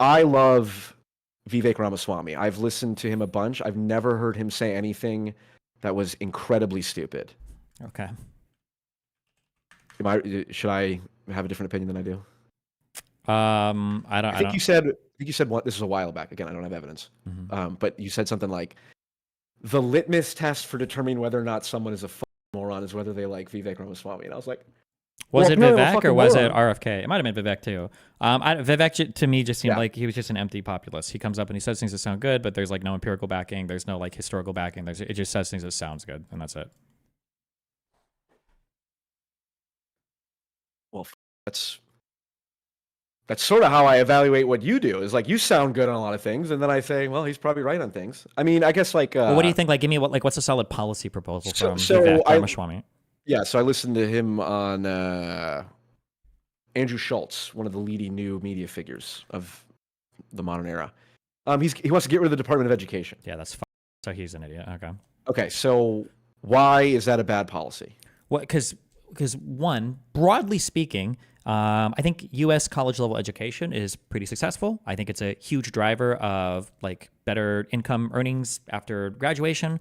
I love Vivek Ramaswamy. I've listened to him a bunch. I've never heard him say anything that was incredibly stupid. Okay. Should I have a different opinion than I do? I think you said what, this is a while back. Again, I don't have evidence. But you said something like, the litmus test for determining whether or not someone is a moron is whether they like Vivek Ramaswamy. And I was like, was it Vivek or was it RFK? It might have been Vivek too. Vivek to me just seemed like he was just an empty populist. He comes up and he says things that sound good, but there's like no empirical backing. There's no like historical backing. It just says things that sounds good, and that's it. Well, that's sort of how I evaluate what you do. Is like, you sound good on a lot of things, and then I say, well, he's probably right on things. I mean, I guess like. Well, what do you think? Like, give me what's a solid policy proposal from Vivek Ramaswamy? Yeah, so I listened to him on Andrew Schultz, one of the leading new media figures of the modern era. He wants to get rid of the Department of Education. Yeah, that's fine. So he's an idiot. Okay. Okay, so why is that a bad policy? Well, because one, broadly speaking, I think U.S. college level education is pretty successful. I think it's a huge driver of like better income earnings after graduation.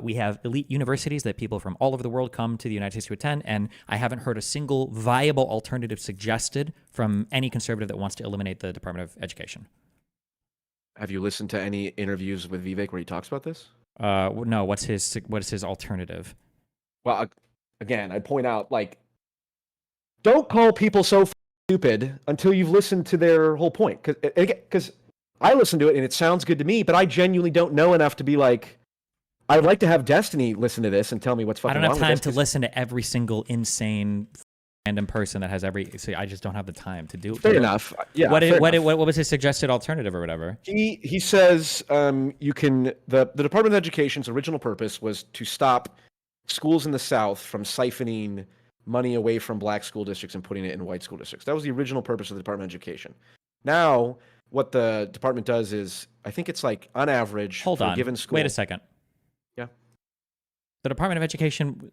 We have elite universities that people from all over the world come to the United States to attend, and I haven't heard a single viable alternative suggested from any conservative that wants to eliminate the Department of Education. Have you listened to any interviews with Vivek where he talks about this? No. What is his alternative? Well, again, I'd point out, like, don't call people so stupid until you've listened to their whole point. Because I listen to it and it sounds good to me, but I genuinely don't know enough to be like, I'd like to have Destiny listen to this and tell me what's fucking wrong with this. I don't have time to listen to every single insane random person that has so I just don't have the time to do it. Fair enough. Yeah. What was his suggested alternative or whatever? He says the Department of Education's original purpose was to stop schools in the South from siphoning money away from black school districts and putting it in white school districts. That was the original purpose of the Department of Education. Now, what the department does is, I think it's like, on average, for a given school. Wait a second. Yeah. The Department of Education,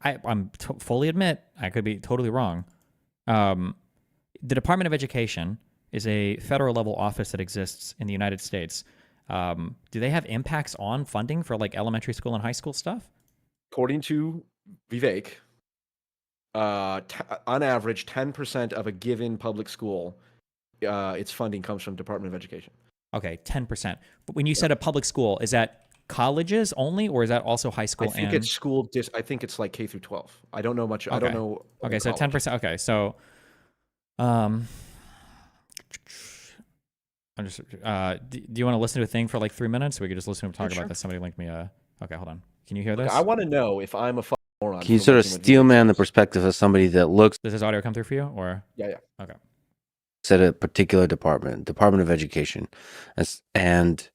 I'm fully admit, I could be totally wrong. The Department of Education is a federal level office that exists in the United States. Do they have impacts on funding for like elementary school and high school stuff? According to Vivek, on average, 10% of a given public school, its funding comes from Department of Education. Okay, 10%. But when you said a public school, is that colleges only, or is that also high school? I think it's school. I think it's like K through 12. I don't know much. Okay. I don't know. Okay, so 10%. Okay, so, I'm just. Do you want to listen to a thing for like 3 minutes? We could just listen to him talk about this. Somebody linked me. Okay, hold on. Can you hear this? I want to know if I'm a moron. Can you sort of steel man the perspective of somebody that looks? Does this audio come through for you, or? Yeah. Okay. At a particular Department of Education, and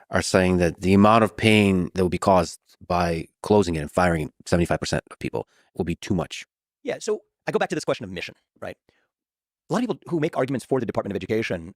are saying that the amount of pain that will be caused by closing it and firing 75% of people will be too much. Yeah, so I go back to this question of mission, right? A lot of people who make arguments for the Department of Education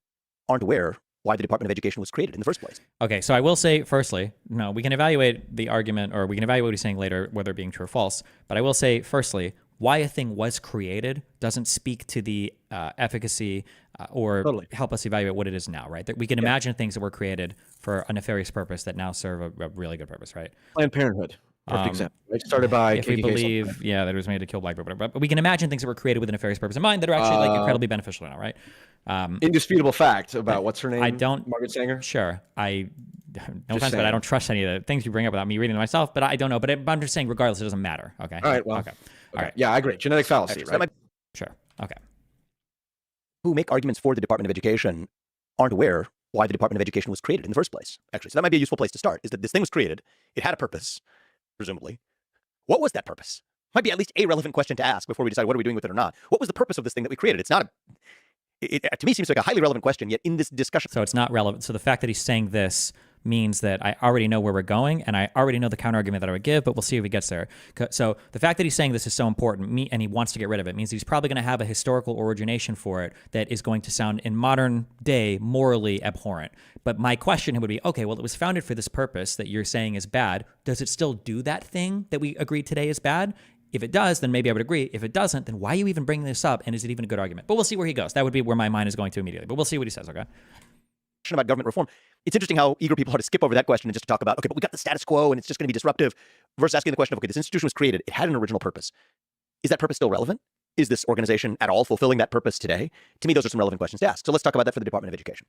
aren't aware why the Department of Education was created in the first place. Okay, so I will say, firstly, no, we can evaluate the argument, or we can evaluate what he's saying later, whether it being true or false. But I will say, firstly, why a thing was created doesn't speak to the efficacy or help us evaluate what it is now, right? That we can imagine things that were created for a nefarious purpose that now serve a really good purpose, right? Planned Parenthood, perfect example. Right? Started by if we believe, that it was made to kill black people, but we can imagine things that were created with a nefarious purpose in mind that are actually like incredibly beneficial now, right? Indisputable fact about what's her name? Margaret Sanger? Sure. No offense, but I don't trust any of the things you bring up without me reading them myself, but I don't know. But I'm just saying, regardless, it doesn't matter. Okay. All right. Well, okay. All right. Yeah, I agree. Genetic fallacy, right? Sure. Okay. Who make arguments for the Department of Education aren't aware why the Department of Education was created in the first place, actually. So that might be a useful place to start, is that this thing was created. It had a purpose, presumably. What was that purpose? Might be at least a relevant question to ask before we decide what are we doing with it or not. What was the purpose of this thing that we created? It's not it to me seems like a highly relevant question, yet in this discussion. So it's not relevant. So the fact that he's saying this means that I already know where we're going, and I already know the counter-argument that I would give, but we'll see if he gets there. So the fact that he's saying this is so important, and he wants to get rid of it, means he's probably going to have a historical origination for it that is going to sound, in modern day, morally abhorrent. But my question would be, okay, well, it was founded for this purpose that you're saying is bad. Does it still do that thing that we agreed today is bad? If it does, then maybe I would agree. If it doesn't, then why are you even bringing this up? And is it even a good argument? But we'll see where he goes. That would be where my mind is going to immediately. But we'll see what he says, okay? About government reform. It's interesting how eager people are to skip over that question and just to talk about, okay, but we got the status quo and it's just going to be disruptive, versus asking the question of, okay, this institution was created. It had an original purpose. Is that purpose still relevant? Is this organization at all fulfilling that purpose today? To me, those are some relevant questions to ask. So let's talk about that for the Department of Education.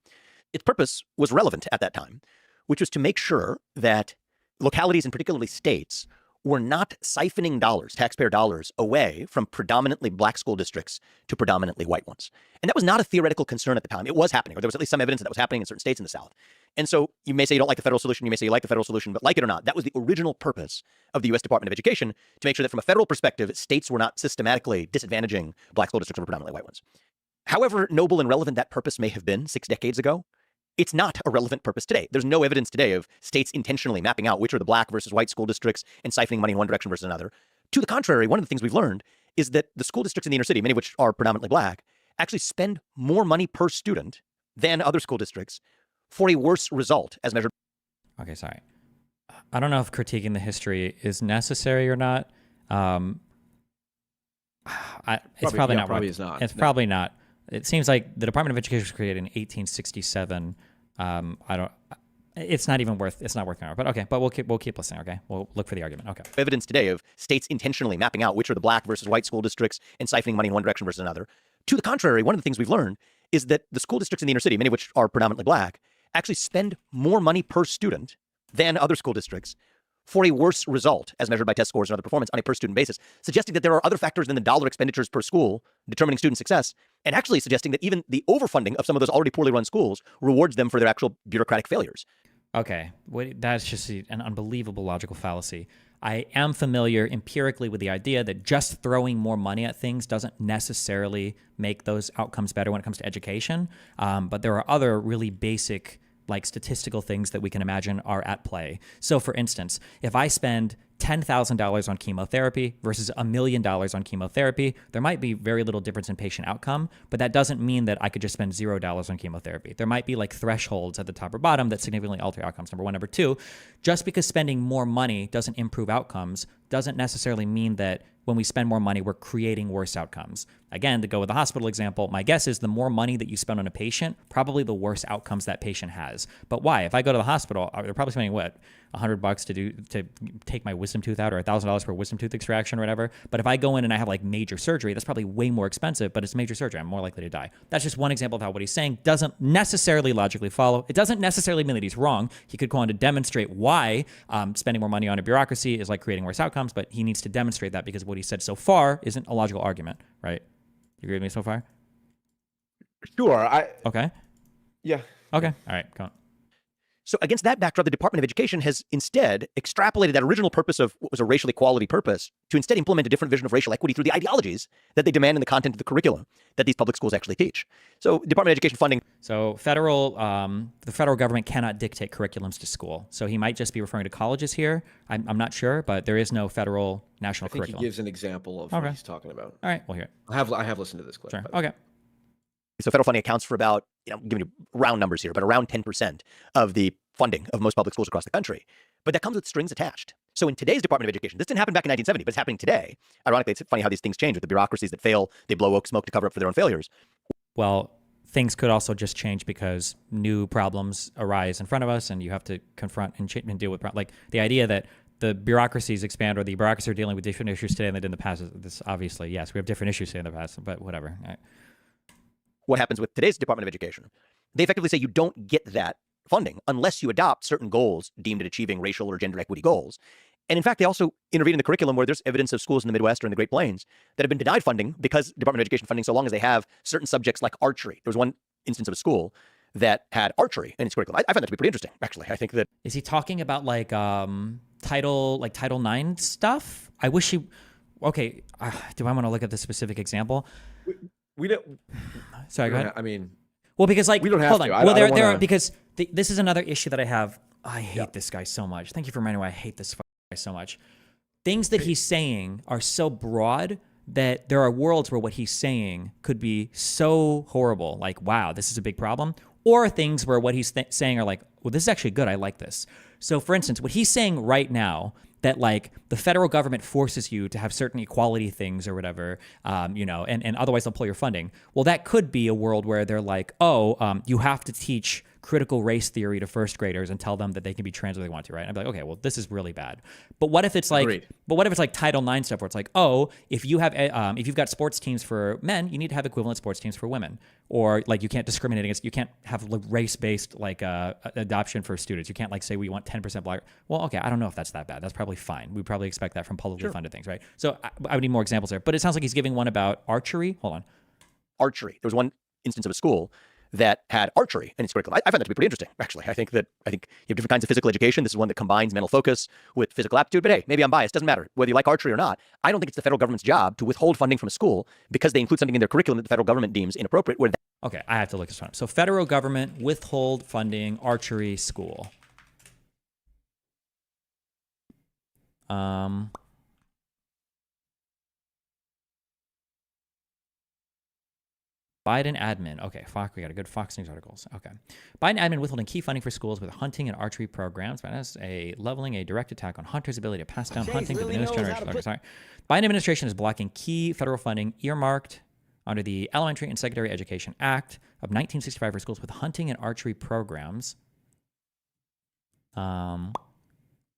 Its purpose was relevant at that time, which was to make sure that localities, and particularly states, were not siphoning dollars, taxpayer dollars, away from predominantly black school districts to predominantly white ones. And that was not a theoretical concern at the time. It was happening, or there was at least some evidence that was happening in certain states in the South. And so you may say you don't like the federal solution, you may say you like the federal solution, but like it or not, that was the original purpose of the U.S. Department of Education, to make sure that from a federal perspective, states were not systematically disadvantaging black school districts over predominantly white ones. However noble and relevant that purpose may have been 6 decades ago, it's not a relevant purpose today. There's no evidence today of states intentionally mapping out which are the black versus white school districts and siphoning money in one direction versus another. To the contrary, one of the things we've learned is that the school districts in the inner city, many of which are predominantly black, actually spend more money per student than other school districts for a worse result as measured. Okay, sorry. I don't know if critiquing the history is necessary or not. It's probably not. Probably is not. It's probably not. It seems like the Department of Education was created in 1867. It's not even worth. It's not worth an hour. But okay. But we'll keep listening. Okay. We'll look for the argument. Okay. Evidence today of states intentionally mapping out which are the black versus white school districts and siphoning money in one direction versus another. To the contrary, one of the things we've learned is that the school districts in the inner city, many of which are predominantly black, actually spend more money per student than other school districts for a worse result as measured by test scores and other performance on a per student basis, suggesting that there are other factors than the dollar expenditures per school determining student success, and actually suggesting that even the overfunding of some of those already poorly run schools rewards them for their actual bureaucratic failures. Okay, that's just an unbelievable logical fallacy. I am familiar empirically with the idea that just throwing more money at things doesn't necessarily make those outcomes better when it comes to education, but there are other really basic like statistical things that we can imagine are at play. So for instance, if I spend $10,000 on chemotherapy versus $1 million on chemotherapy, there might be very little difference in patient outcome, but that doesn't mean that I could just spend $0 on chemotherapy. There might be like thresholds at the top or bottom that significantly alter outcomes, number one. Number two, just because spending more money doesn't improve outcomes doesn't necessarily mean that when we spend more money, we're creating worse outcomes. Again, to go with the hospital example, my guess is the more money that you spend on a patient, probably the worse outcomes that patient has. But why? If I go to the hospital, they're probably spending what? $100 to take my wisdom tooth out, or $1,000 for a wisdom tooth extraction or whatever. But if I go in and I have like major surgery, that's probably way more expensive, but it's major surgery. I'm more likely to die. That's just one example of how what he's saying doesn't necessarily logically follow. It doesn't necessarily mean that he's wrong. He could go on to demonstrate why spending more money on a bureaucracy is like creating worse outcomes, but he needs to demonstrate that because what he said so far isn't a logical argument, right? You agree with me so far? Sure. Okay. Yeah. Okay. All right. Go on. So against that backdrop, the Department of Education has instead extrapolated that original purpose of what was a racial equality purpose to instead implement a different vision of racial equity through the ideologies that they demand in the content of the curriculum that these public schools actually teach. So Department of Education funding. So the federal government cannot dictate curriculums to school. So he might just be referring to colleges here. I'm not sure, but there is no federal national curriculum. He gives an example of what he's talking about. All right, we'll hear it. I have listened to this clip. Sure. Okay. So federal funding accounts for about, giving you round numbers here, but around 10% of the funding of most public schools across the country. But that comes with strings attached. So in today's Department of Education, this didn't happen back in 1970, but it's happening today. Ironically, it's funny how these things change with the bureaucracies that fail. They blow smoke to cover up for their own failures. Well, things could also just change because new problems arise in front of us and you have to confront and deal with, like the idea that the bureaucracies expand or the bureaucracies are dealing with different issues today than they did in the past. This obviously, yes, we have different issues today in the past, but whatever. All right. What happens with today's Department of Education? They effectively say you don't get that funding unless you adopt certain goals deemed at achieving racial or gender equity goals. And in fact, they also intervene in the curriculum where there's evidence of schools in the Midwest or in the Great Plains that have been denied funding because Department of Education funding so long as they have certain subjects like archery. There was one instance of a school that had archery in its curriculum. I find that to be pretty interesting, actually. I think that... Is he talking about like Title IX stuff? I wish he... Okay, do I want to look at the specific example? We don't... Sorry, go ahead. I mean... Well, because like... We don't have hold to. on. Well, there wanna... because this is another issue that I have. I hate this guy so much. Thank you for reminding me why I hate this guy so much. Things that he's saying are so broad that there are worlds where what he's saying could be so horrible, like, wow, this is a big problem, or things where what he's saying are like, well, this is actually good. I like this. So, for instance, what he's saying right now that like the federal government forces you to have certain equality things or whatever, and otherwise they'll pull your funding. Well, that could be a world where they're like, you have to teach critical race theory to first graders and tell them that they can be trans if they want to, right? And I'd be like, okay, well, this is really bad. But what if it's like, Agreed. Title IX stuff where it's like, if you've got sports teams for men, you need to have equivalent sports teams for women, or like you can't discriminate against, you can't have like race-based like adoption for students. You can't like say we want 10% black. Well, okay, I don't know if that's that bad. That's probably fine. We probably expect that from publicly funded things, right? So I would need more examples there. But it sounds like he's giving one about archery. Hold on. Archery. There was one instance of a school that had archery in its curriculum. I find that to be pretty interesting, actually. I think you have different kinds of physical education. This is one that combines mental focus with physical aptitude. But hey, maybe I'm biased. Doesn't matter whether you like archery or not. I don't think it's the federal government's job to withhold funding from a school because they include something in their curriculum that the federal government deems inappropriate. Okay, I have to look this one up. So federal government withhold funding archery school. Biden admin. Okay, we got a good Fox News articles. Okay. Biden admin withholding key funding for schools with hunting and archery programs. That's leveling a direct attack on hunters' ability to pass down hunting to the newest generation. Okay, sorry. Biden administration is blocking key federal funding earmarked under the Elementary and Secondary Education Act of 1965 for schools with hunting and archery programs.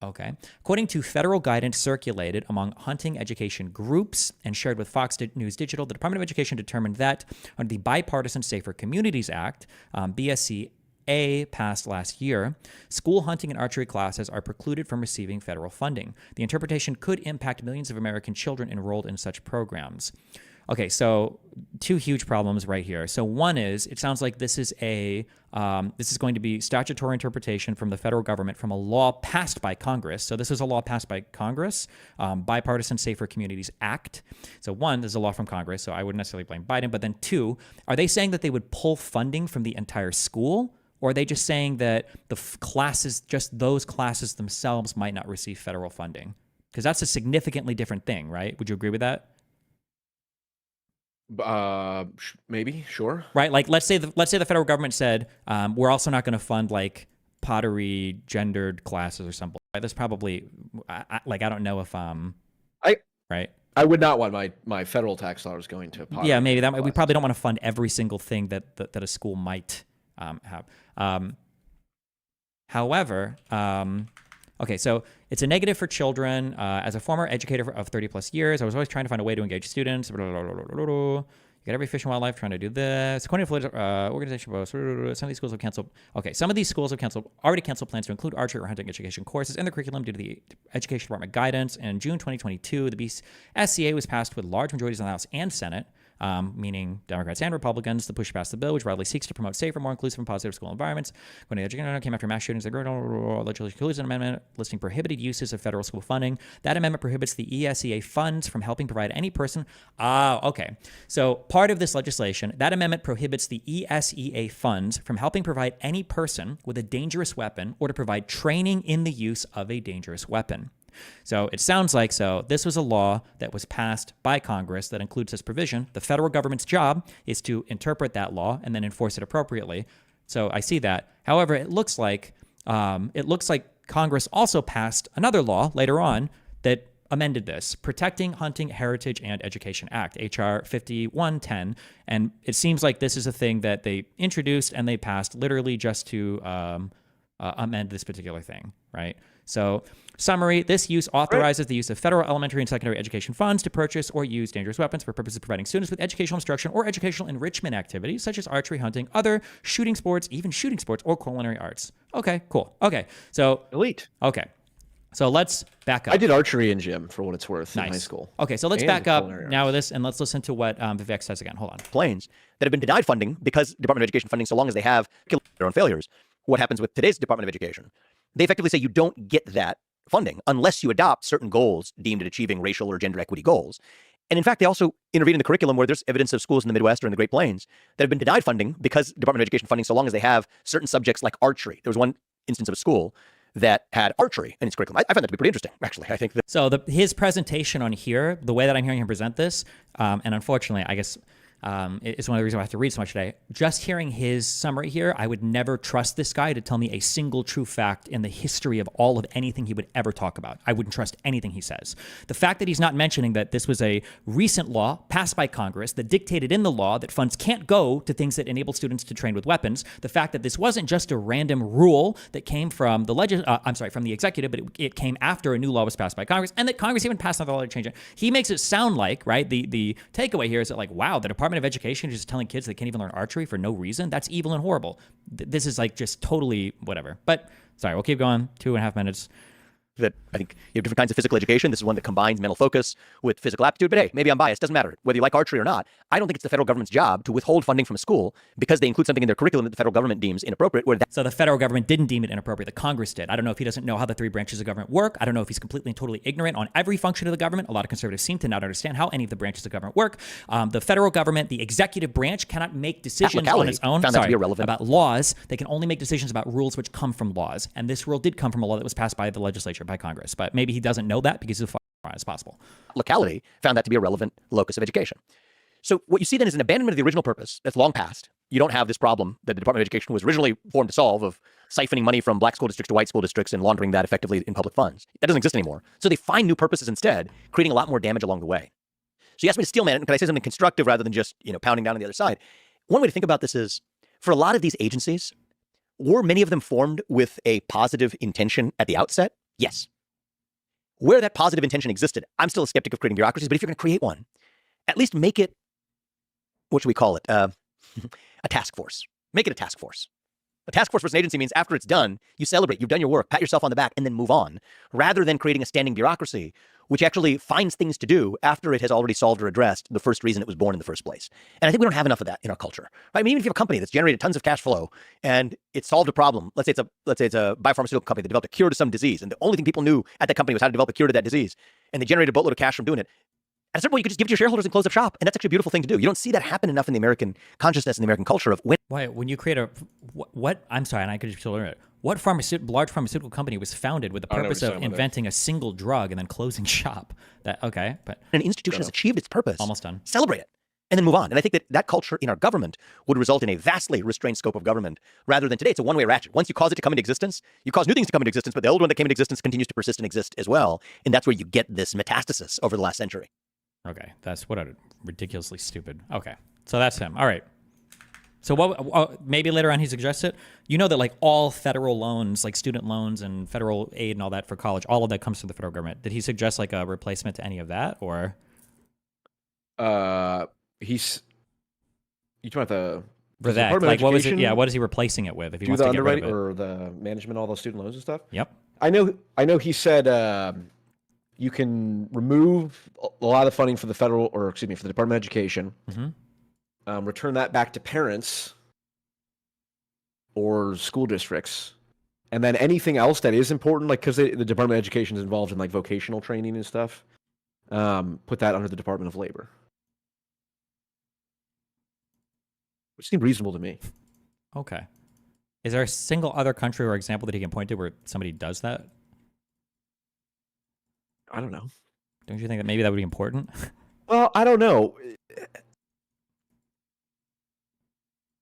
Okay. According to federal guidance circulated among hunting education groups and shared with Fox News Digital, the Department of Education determined that under the Bipartisan Safer Communities Act, BSC-A passed last year, school hunting and archery classes are precluded from receiving federal funding. The interpretation could impact millions of American children enrolled in such programs. Okay, so two huge problems right here. So one is, it sounds like this is going to be statutory interpretation from the federal government from a law passed by Congress. So this is a law passed by Congress, Bipartisan Safer Communities Act. So one, there's a law from Congress, so I wouldn't necessarily blame Biden. But then two, are they saying that they would pull funding from the entire school? Or are they just saying that the classes, just those classes themselves might not receive federal funding? Because that's a significantly different thing, right? Would you agree with that? Maybe, sure. Right, like let's say the federal government said we're also not going to fund like pottery gendered classes or something. Right? That's probably I don't know if right. I would not want my federal tax dollars going to pottery. Yeah, maybe that we probably don't want to fund every single thing that a school might have. However, okay, so it's a negative for children. As a former educator of 30 plus years, I was always trying to find a way to engage students. You got every Fish and Wildlife trying to do this. According to the organization, some of these schools have canceled. Okay, some of these schools have already canceled plans to include archery or hunting education courses in the curriculum due to the Education Department guidance. In June 2022, the BSCA was passed with large majorities in the House and Senate. Meaning Democrats and Republicans. The push passed the bill, which broadly seeks to promote safer, more inclusive, and positive school environments. When the education came after mass shootings, the legislation includes an amendment listing prohibited uses of federal school funding. That amendment prohibits the ESEA funds from helping provide any person. Okay. So part of this legislation, that amendment prohibits the ESEA funds from helping provide any person with a dangerous weapon or to provide training in the use of a dangerous weapon. So it sounds like this was a law that was passed by Congress that includes this provision. The federal government's job is to interpret that law and then enforce it appropriately. So I see that. However, it looks like Congress also passed another law later on that amended this, Protecting Hunting Heritage and Education Act, H.R. 5110. And it seems like this is a thing that they introduced and they passed literally just to amend this particular thing, right? So summary, this use authorizes the use of federal elementary and secondary education funds to purchase or use dangerous weapons for purposes of providing students with educational instruction or educational enrichment activities such as archery, hunting, other shooting sports, even shooting sports or culinary arts. Okay, cool. Okay, so elite. Okay, so let's back up. I did archery in gym for what it's worth in high Nice. school. Okay, so let's And back up culinary now arts. with this and let's listen to what Vivek says again. Hold on. Planes that have been denied funding because Department of Education funding, so long as they have their own failures. What happens with today's Department of Education? They effectively say you don't get that funding unless you adopt certain goals deemed at achieving racial or gender equity goals. And in fact, they also intervene in the curriculum where there's evidence of schools in the Midwest or in the Great Plains that have been denied funding because Department of Education funding, so long as they have certain subjects like archery. There was one instance of a school that had archery in its curriculum. I find that to be pretty interesting, actually. I think that. So his presentation on here, the way that I'm hearing him present this, and unfortunately, I guess is one of the reasons why I have to read so much today. Just hearing his summary here, I would never trust this guy to tell me a single true fact in the history of all of anything he would ever talk about. I wouldn't trust anything he says. The fact that he's not mentioning that this was a recent law passed by Congress that dictated in the law that funds can't go to things that enable students to train with weapons. The fact that this wasn't just a random rule that came from from the executive, but it came after a new law was passed by Congress, and that Congress even passed another law to change it. He makes it sound like, right, the takeaway here is that, like, wow, the Department of Education is just telling kids they can't even learn archery for no reason. That's evil and horrible. This is like just totally whatever. But sorry, we'll keep going. 2.5 minutes. That I think you have different kinds of physical education. This is one that combines mental focus with physical aptitude. But hey, maybe I'm biased. Doesn't matter whether you like archery or not. I don't think it's the federal government's job to withhold funding from a school because they include something in their curriculum that the federal government deems inappropriate. So the federal government didn't deem it inappropriate. The Congress did. I don't know if he doesn't know how the three branches of government work. I don't know if he's completely and totally ignorant on every function of the government. A lot of conservatives seem to not understand how any of the branches of government work. The federal government, the executive branch, cannot make decisions on its own about laws. They can only make decisions about rules which come from laws. And this rule did come from a law that was passed by the legislature, by Congress. But maybe he doesn't know that because he's as far as possible. Locality found that to be a relevant locus of education. So what you see then is an abandonment of the original purpose that's long past. You don't have this problem that the Department of Education was originally formed to solve of siphoning money from black school districts to white school districts and laundering that effectively in public funds. That doesn't exist anymore. So they find new purposes instead, creating a lot more damage along the way. So you asked me to steelman it, and can I say something constructive rather than just, pounding down on the other side? One way to think about this is, for a lot of these agencies, were many of them formed with a positive intention at the outset? Yes. Where that positive intention existed, I'm still a skeptic of creating bureaucracies, but if you're going to create one, at least make it, what should we call it? A task force. Make it a task force. A task force versus an agency means after it's done, you celebrate, you've done your work, pat yourself on the back, and then move on, rather than creating a standing bureaucracy, which actually finds things to do after it has already solved or addressed the first reason it was born in the first place. And I think we don't have enough of that in our culture. Right? I mean, even if you have a company that's generated tons of cash flow and it solved a problem, let's say it's a biopharmaceutical company that developed a cure to some disease, and the only thing people knew at that company was how to develop a cure to that disease, and they generated a boatload of cash from doing it. At a certain point, you could just give it to your shareholders and close up shop, and that's actually a beautiful thing to do. You don't see that happen enough in the American consciousness and the American culture of when you create what? I'm sorry, and I could just learn it. What large pharmaceutical company was founded with the purpose of inventing a single drug and then closing shop? But an institution has achieved its purpose. Almost done. Celebrate it and then move on. And I think that culture in our government would result in a vastly restrained scope of government rather than today. It's a one-way ratchet. Once you cause it to come into existence, you cause new things to come into existence, but the old one that came into existence continues to persist and exist as well. And that's where you get this metastasis over the last century. Okay, that's what a ridiculously stupid. Okay, so that's him. All right. So what? Maybe later on he suggests it. You know that like all federal loans, like student loans and federal aid and all that for college, all of that comes from the federal government. Did he suggest like a replacement to any of that, or? He's. You talking about for that? Like what was it? Yeah, what is he replacing it with? If he wants to get rid of it, or the management, all those student loans and stuff. Yep. I know. He said you can remove a lot of the funding for the for the Department of Education. Mm-hmm. Return that back to parents or school districts, and then anything else that is important, like because the Department of Education is involved in like vocational training and stuff, put that under the Department of Labor, which seemed reasonable to me. Okay. Is there a single other country or example that he can point to where somebody does that? I don't know. Don't you think that maybe that would be important? Well, I don't know.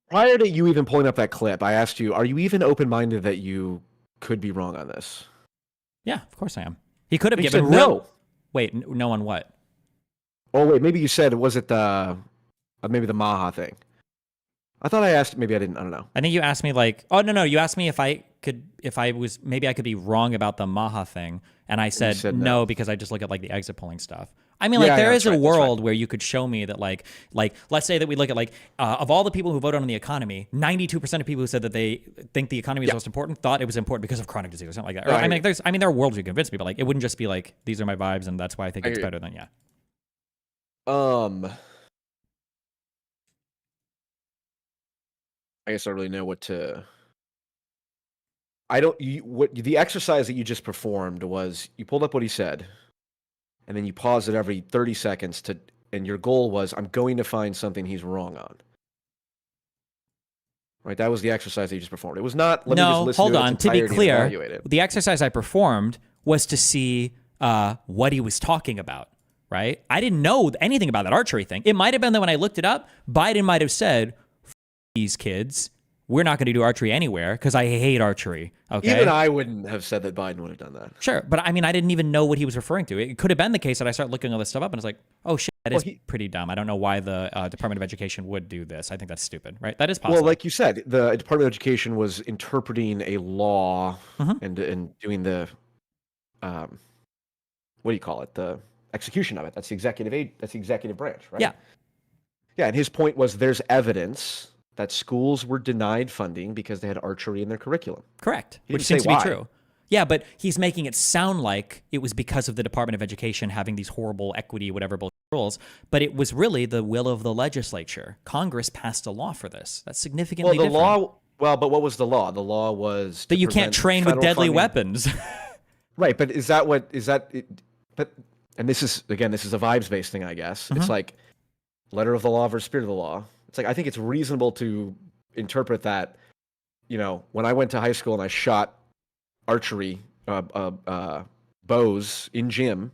Prior to you even pulling up that clip, I asked you, are you even open-minded that you could be wrong on this? Yeah, of course I am. He could have You given said no. Wait, no on what? Oh, wait, maybe you said, was it maybe the Maha thing? I thought I asked, maybe I didn't, I don't know. I think you asked me like, oh, no, you asked me if I could be wrong about the Maha thing. And I said no, because I just look at like the exit polling stuff. I mean, like there is a world where you could show me that like let's say that we look at like of all the people who voted on the economy, 92% of people who said that they think the economy is most important thought it was important because of chronic disease or something like that. Or, I mean, there are worlds you convince me, but like it wouldn't just be like these are my vibes and that's why I think it's better than I guess I don't really know what to. The exercise that you just performed was you pulled up what he said, and then you paused it every 30 seconds and your goal was, I'm going to find something he's wrong on. Right? That was the exercise that you just performed. It was not, hold on. To be clear, the exercise I performed was to see what he was talking about. right? I didn't know anything about that archery thing. It might have been that when I looked it up, Biden might have said, these kids, we're not going to do archery anywhere because I hate archery. Okay. Even I wouldn't have said that Biden would have done that. Sure. But I mean, I didn't even know what he was referring to. It could have been the case that I started looking all this stuff up and it's like, oh shit, that is pretty dumb. I don't know why the Department of Education would do this. I think that's stupid, right? That is possible. Well, like you said, the Department of Education was interpreting a law and doing the, what do you call it? The execution of it. That's the executive branch, right? Yeah. Yeah. And his point was there's evidence that schools were denied funding because they had archery in their curriculum. Correct. He Which didn't seems say to why. be true. Yeah, but he's making it sound like it was because of the Department of Education having these horrible equity, whatever bullshit rules. But it was really the will of the legislature. Congress passed a law for this. That's significantly different. But what was the law? The law was that you can't train with deadly weapons. Right, but and this is a vibes-based thing, I guess. It's like letter of the law versus spirit of the law. It's like, I think it's reasonable to interpret that, when I went to high school and I shot archery bows in gym,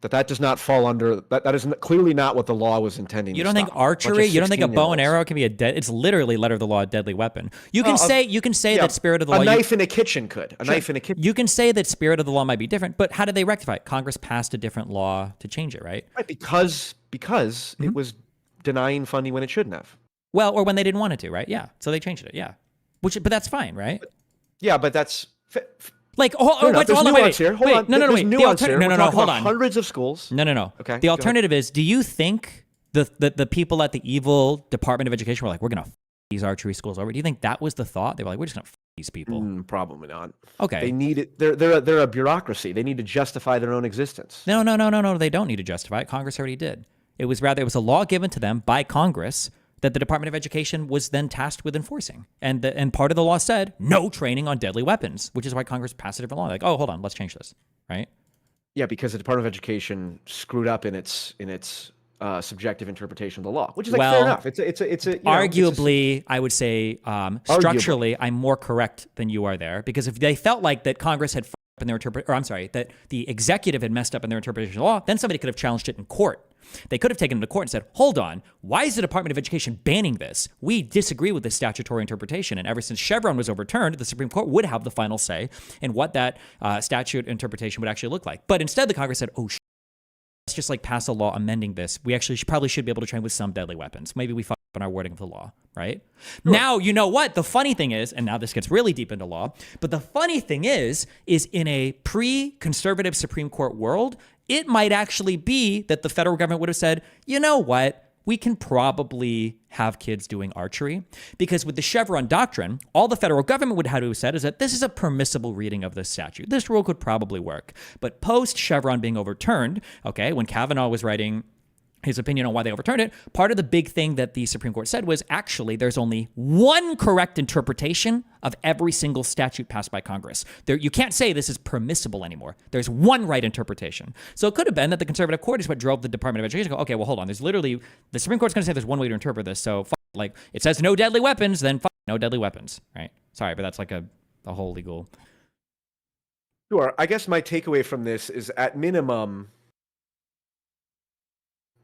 that does not fall under, that is clearly not what the law was intending. You don't think archery, you don't think a bow and arrow can be it's literally letter of the law, a deadly weapon. You can say that spirit of the law. A knife in a kitchen could. Knife in a kitchen. You can say that spirit of the law might be different, but how did they rectify it? Congress passed a different law to change it, right? Right, because it was denying funding when it shouldn't have. Well, or when they didn't want it to, right? Yeah. So they changed it. Yeah. But that's fine, right? But that's like, hold on. Hold on. Wait. No. Hold on. Hundreds of schools. No. Okay. The alternative is, do you think the people at the evil Department of Education were like, we're going to these archery schools over? Do you think that was the thought? They were like, we're just going to these people. Probably not. Okay. They need it. They're a bureaucracy. They need to justify their own existence. No. They don't need to justify it. Congress already did. It was a law given to them by Congress that the Department of Education was then tasked with enforcing. And part of the law said no training on deadly weapons, which is why Congress passed a different law. Like, oh, hold on, let's change this, right? Yeah, because the Department of Education screwed up in its subjective interpretation of the law, which is fair enough. It's arguably, I would say, structurally, I'm more correct than you are there, because if they felt like that Congress had in their that the executive had messed up in their interpretation of the law, then somebody could have challenged it in court. They could have taken it to court and said, hold on, why is the Department of Education banning this? We disagree with this statutory interpretation. And ever since Chevron was overturned, the Supreme Court would have the final say in what that statute interpretation would actually look like. But instead, the Congress said, let's just pass a law amending this. We actually probably should be able to train with some deadly weapons. Maybe we fucked up in our wording of the law, right? Sure. Now, you know what? The funny thing is, and now this gets really deep into law, but the funny thing is in a pre-conservative Supreme Court world, it might actually be that the federal government would have said, you know what? We can probably have kids doing archery, because with the Chevron doctrine, all the federal government would have to have said is that this is a permissible reading of this statute. This rule could probably work. But post Chevron being overturned, when Kavanaugh was writing his opinion on why they overturned it, part of the big thing that the Supreme Court said was actually there's only one correct interpretation of every single statute passed by Congress. You can't say this is permissible anymore. There's one right interpretation. So it could have been that the conservative court is what drove the Department of Education to go, okay, well, hold on. There's literally, the Supreme Court's going to say there's one way to interpret this. So it says no deadly weapons, then no deadly weapons, right? Sorry, but that's a whole legal. Sure. I guess my takeaway from this is, at minimum,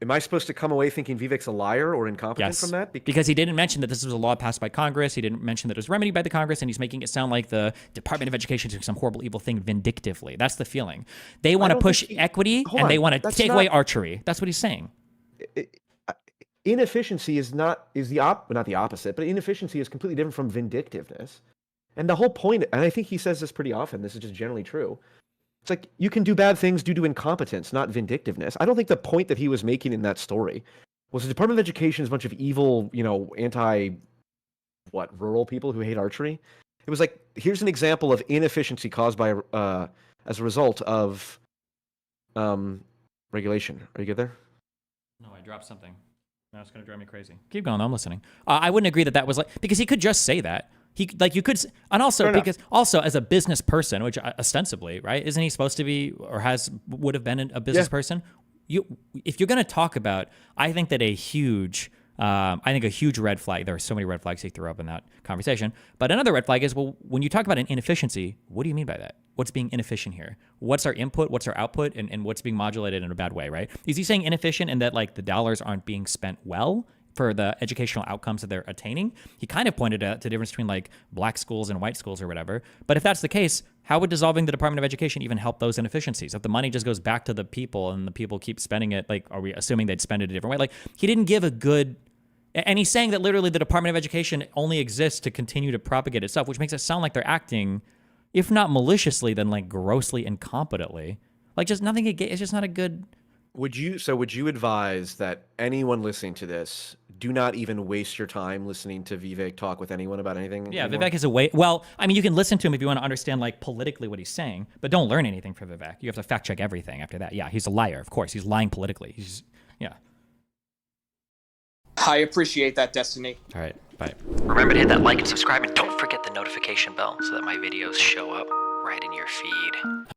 am I supposed to come away thinking Vivek's a liar or incompetent from that? Because he didn't mention that this was a law passed by Congress. He didn't mention that it was remedied by the Congress, and he's making it sound like the Department of Education is doing some horrible, evil thing vindictively. That's the feeling. They want to push equity, and they want to take away archery. That's what he's saying. Inefficiency not the opposite, but inefficiency is completely different from vindictiveness. And the whole point, and I think he says this pretty often, this is just generally true, it's like you can do bad things due to incompetence, not vindictiveness. I don't think the point that he was making in that story was the Department of Education is a bunch of evil, rural people who hate archery. It was like, here's an example of inefficiency caused by as a result of regulation. Are you good there? No, I dropped something. Now it's going to drive me crazy. Keep going. I'm listening. I wouldn't agree that was because he could just say that. You could, and also because also as a business person, which ostensibly, right, isn't he supposed to be or would have been a business person? If you're going to talk about, I think that a huge red flag. There are so many red flags he threw up in that conversation. But another red flag is, well, when you talk about an inefficiency, what do you mean by that? being inefficient here? What's our input? What's our output? And what's being modulated in a bad way, right? Is he saying inefficient in that like the dollars aren't being spent well for the educational outcomes that they're attaining? He kind of pointed out the difference between like black schools and white schools or whatever. But if that's the case, how would dissolving the Department of Education even help those inefficiencies? If the money just goes back to the people and the people keep spending it, like, are we assuming they'd spend it a different way? Like, he didn't give a good, and he's saying that literally the Department of Education only exists to continue to propagate itself, which makes it sound like they're acting, if not maliciously, then like grossly incompetently. Like, just nothing, it's just not a good. Would you advise that anyone listening to this do not even waste your time listening to Vivek talk with anyone about anything? Yeah, anymore? Vivek is a way. Well, I mean, you can listen to him if you want to understand like politically what he's saying, but don't learn anything from Vivek. You have to fact check everything after that. Yeah, he's a liar, of course. He's lying politically. Yeah. I appreciate that, Destiny. All right, bye. Remember to hit that like and subscribe, and don't forget the notification bell so that my videos show up right in your feed.